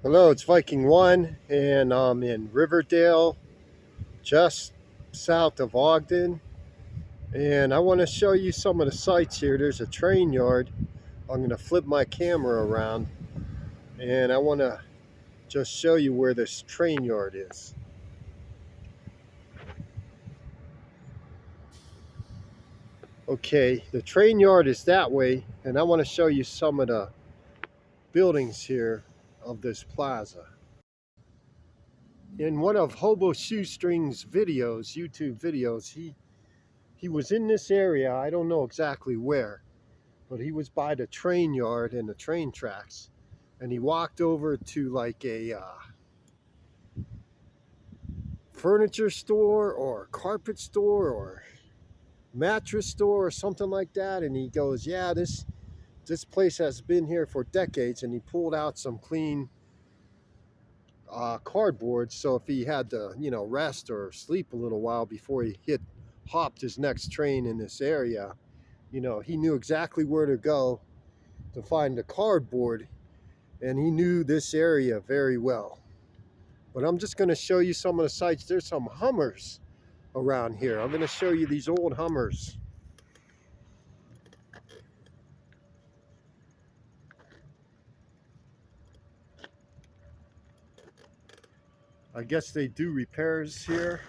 Hello, it's Viking One, and I'm in Riverdale, just south of Ogden. And I want to show you some of the sights here. There's a train yard. I'm going to flip my camera around, and I want to just show you where this train yard is. Okay, the train yard is that way, and I want to show you some of the buildings here of this plaza. In one of Hobo Shoestring's videos, YouTube videos, he was in this area. I don't know exactly where, but he was by the train yard and the train tracks, and he walked over to like a furniture store or carpet store or mattress store or something like that, and he goes, yeah, this place has been here for decades. And he pulled out some clean cardboard, so if he had to rest or sleep a little while before he hopped his next train in this area, he knew exactly where to go to find the cardboard, and he knew this area very well. But I'm just going to show you some of the sights. There's some Hummers around here. I'm going to show you these old Hummers. I guess they do repairs here.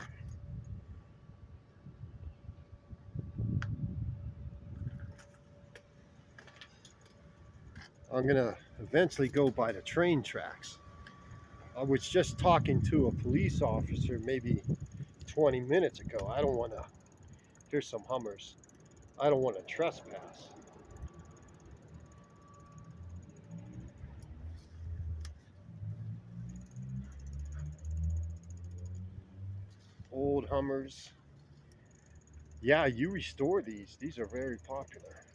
I'm going to eventually go by the train tracks. I was just talking to a police officer maybe 20 minutes ago. I don't want to, here's some Hummers. I don't want to trespass. Old Hummers. Yeah, you restore these. These are very popular.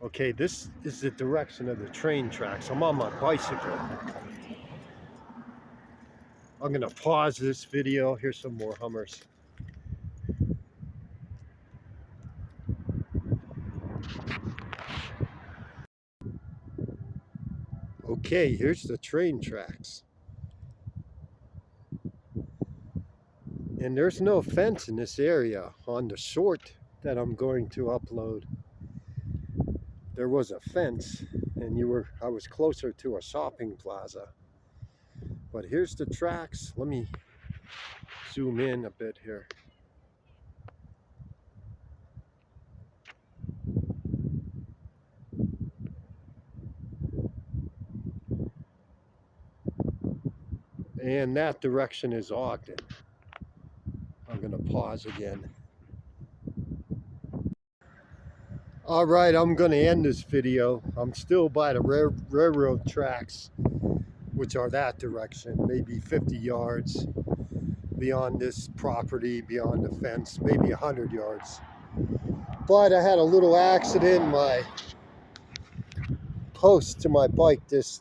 Okay, this is the direction of the train tracks. I'm on my bicycle. I'm gonna pause this video. Here's some more Hummers. Okay, here's the train tracks. And there's no fence in this area. On the short that I'm going to upload, there was a fence, and I was closer to a shopping plaza. But here's the tracks. Let me zoom in a bit here. And that direction is Ogden. I'm gonna pause again. All right, I'm gonna end this video. I'm still by the railroad tracks, which are that direction, maybe 50 yards beyond this property, beyond the fence, maybe 100 yards. But I had a little accident. My post to my bike this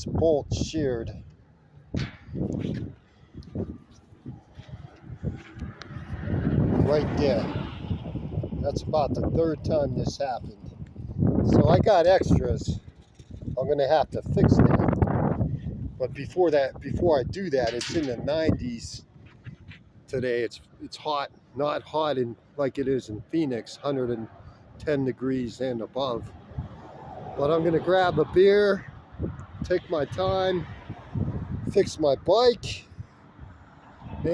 bolt sheared. Right there. That's about the third time this happened. So I got extras. I'm gonna have to fix that. But before I do that, it's in the 90s today. It's hot, not hot like it is in Phoenix, 110 degrees and above. But I'm gonna grab a beer, take my time, fix my bike, and